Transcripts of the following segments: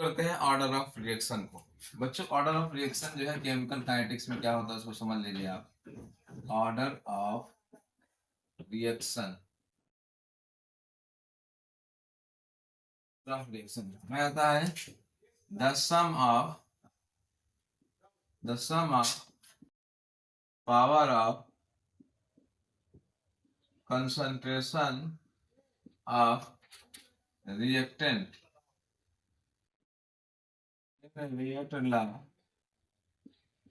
करते हैं order of reaction को। बच्चों ऑर्डर ऑफ रिएक्शन जो है केमिकल काइनेटिक्स में क्या होता है उसको समझ लीजिए आप। ऑर्डर ऑफ रिएक्शन में आता है the sum of power of concentration of reactant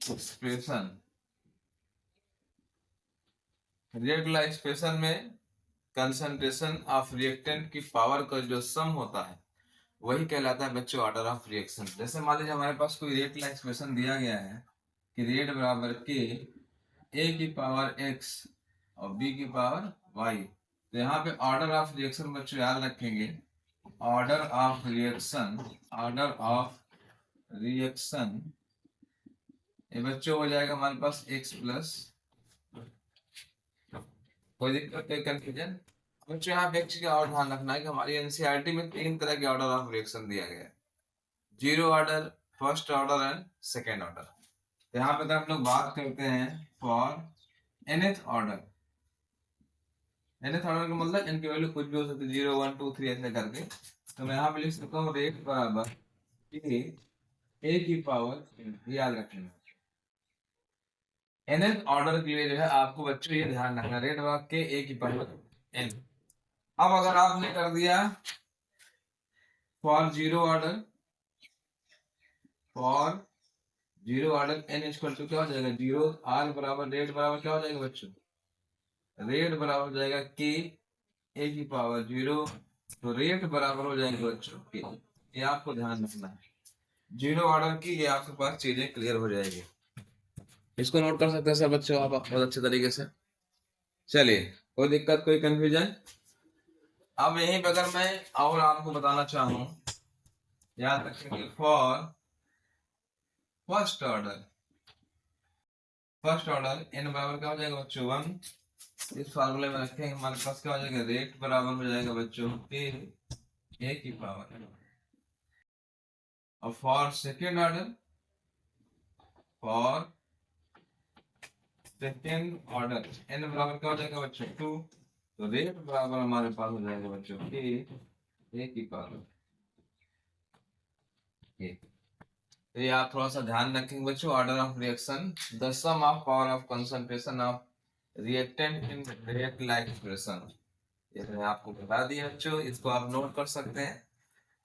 expression expression में कंसंट्रेशन ऑफ रिएक्टेंट की पावर का जो सम होता है वही कहलाता है बच्चों ऑर्डर ऑफ रिएक्शन। जैसे मान लीजिए हमारे पास कोई रेट एक्सप्रेशन दिया गया है कि रेट बराबर के ए की पावर एक्स और बी की पावर वाई, तो यहाँ पे ऑर्डर ऑफ रिएक्शन बच्चों याद रखेंगे। ऑर्डर ऑफ रिएक्शन ये बच्चों हो जाएगा हमारे पास एक्स प्लस, कोई दिक्कत कोई कंफ्यूजन? बच्चों यहाँ पे एक चीज और ध्यान रखना है कि हमारी एनसीईआरटी में 3 तरह के ऑर्डर ऑफ रिएक्शन दिया गया है, zero order, first order and second order. यहाँ पे हम लोग बात करते हैं for nth order. nth order का मतलब इनकी वैल्यू कुछ भी हो सकती है, 0 1 2 3 ऐसे करके। तो मैं यहाँ पे लिख सकता हूँ रेट बराबर ए की पावर, याद रखेंगे nth ऑर्डर के लिए जो है आपको बच्चों ये ध्यान रखना रेट बराबर के ए की पावर n। अब अगर आपने कर दिया for zero order n equal to क्या हो जाएगा, जीरो। आर बराबर रेट बराबर क्या हो जाएगा बच्चों, रेट बराबर हो जाएगा के ए की पावर 0। तो रेट बराबर हो जाएगा बच्चों के, ये आपको ध्यान रखना है। जीरो ऑर्डर की ये आपके पास चीजें क्लियर हो जाएगी। इसको नोट कर सकते हैं सर बच्चों आप बहुत अच्छे तरीके से। चलिए कोई दिक्कत कोई कंफ्यूजन? अब यहीं पर अगर मैं और आपको बताना चाहूँ, याद रखेंगे फॉर फर्स्ट ऑर्डर n बराबर क्या हो जाएगा बच्चों 1। इस फार्मूले में रखेंगे हमारे पास क्या हो जाएगा, रेट बराबर हो जाएगा बच्चों के ए की पावर। और फॉर सेकेंड ऑर्डर n बराबर क्या हो जाएगा बच्चों 2। तो रेट बराबर हमारे पास हो जाएगा बच्चों के ए की पावर। तो ये आप थोड़ा सा ध्यान रखेंगे बच्चों, order of reaction the sum of power of concentration of reactant in react like expression, ये मैंने आपको बता दिया बच्चों, इसको आप नोट कर सकते हैं।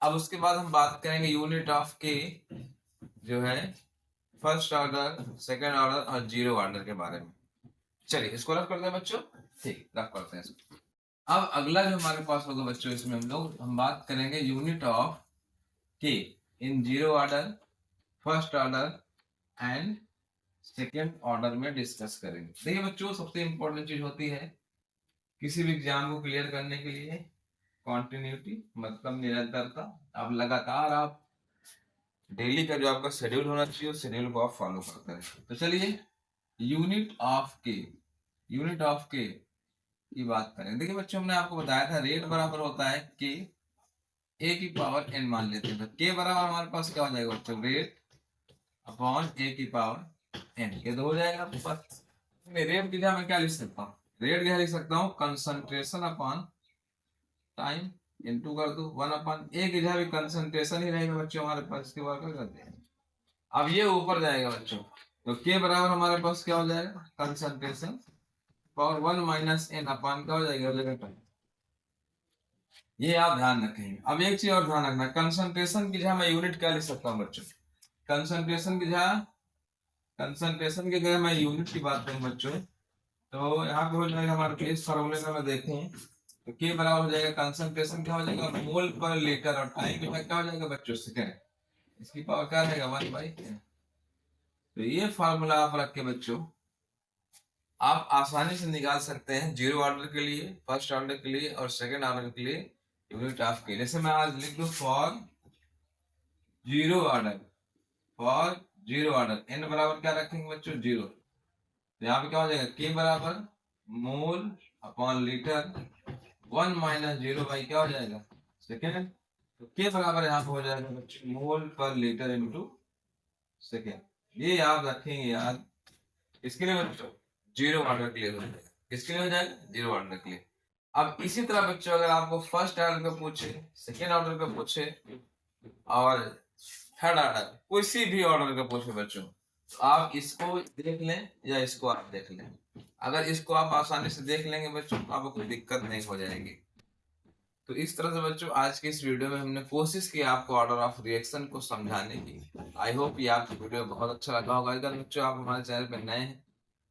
अब उसके बाद हम बात करेंगे यूनिट ऑफ के, जो है फर्स्ट ऑर्डर, सेकेंड ऑर्डर और जीरो ऑर्डर के बारे में। चलिए इसको रख करते हैं बच्चों, ठीक रख करते हैं इसको। अब अगला जो हमारे पास होगा बच्चों, इसमें हम बात करेंगे यूनिट ऑफ के in zero order, first order and second order में डिस्कस करेंगे। देखिए बच्चों सबसे इंपॉर्टेंट चीज होती है किसी भी एग्जाम को क्लियर करने के लिए कॉन्टिन्यूटी, मतलब निरंतरता। अब लगातार आप डेली का जो आपका शेड्यूल होना चाहिए उस शेड्यूल को आप फॉलो करते हैं। तो चलिए यूनिट ऑफ के की बात करें। देखिए बच्चों हमने आपको बताया था रेट बराबर होता है के ए की पावर n मान लेते हैं। तो के बराबर हमारे पास क्या हो जाएगा बच्चों, रेट अपॉन ए की पावर n। ये तो हो जाएगा आपके पास। रेट की जगह मैं क्या लिख सकता हूँ, रेट क्या लिख सकता हूँ, कंसंट्रेशन अपॉन टाइम इनटू कर दो 1/, ए की जगह भी कंसंट्रेशन ही रहेगा बच्चों हमारे पास। इसके बाद क्या करते हैं, अब ये ऊपर जाएगा बच्चों, तो के बराबर हमारे पास क्या हो जाएगा, concentration power 1 minus n upon क्या हो जाएगा जगह। ये आप ध्यान रखेंगे। अब एक चीज और ध्यान रखना, कंसंट्रेशन की जगह मैं यूनिट क्या लिख सकता हूँ बच्चों, कंसंट्रेशन की जगह मैं यूनिट की बात करूँ बच्चों, तो यहाँ पे हो जाएगा हमारे पास इस फॉर्मूले में मैं देखूं तो के बराबर हो जाएगा कंसंट्रेशन क्या हो जाएगा मोल पर लीटर, और टाइम के बाद क्या हो जाएगा बच्चों सेकेंड, इसकी पावर क्या रहेगा 1/10। तो ये फार्मूला आप रख के बच्चों आप आसानी से निकाल सकते हैं जीरो ऑर्डर के लिए, फर्स्ट ऑर्डर के लिए और सेकेंड ऑर्डर के लिए यूनिट ऑफ के। जैसे मैं आज लिख दूं फॉर जीरो ऑर्डर n बराबर क्या रखेंगे बच्चों 0। तो यहाँ पे क्या हो जाएगा के बराबर mole upon litre 1 minus 0 by क्या हो जाएगा सेकेंड। तो के बराबर यहाँ पे हो जाएगा बच्चों मोल पर लीटर इनटू सेकेंड। ये याद रखेंगे यार, इसके लिए बच्चों जीरो ऑर्डर के लिए हो जाएगा। किसके लिए हो जाएगा? जीरो ऑर्डर के लिए। अब इसी तरह बच्चों अगर आपको फर्स्ट ऑर्डर का पूछे, सेकेंड ऑर्डर का पूछे और थर्ड ऑर्डर किसी भी ऑर्डर का पूछे बच्चों, तो आप इसको देख लें या इसको आप देख लें। अगर इसको आप आसानी से देख लेंगे बच्चों तो आपको कोई दिक्कत नहीं हो जाएगी। तो इस तरह से बच्चों आज की इस वीडियो में हमने कोशिश की आपको ऑर्डर ऑफ रिएक्शन को समझाने की। आई होप ये आपको वीडियो बहुत अच्छा लगा होगा। अगर बच्चों आप हमारे चैनल पर नए हैं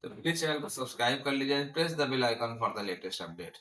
तो प्लीज चैनल को सब्सक्राइब कर लीजिए, press the bell icon for the latest update.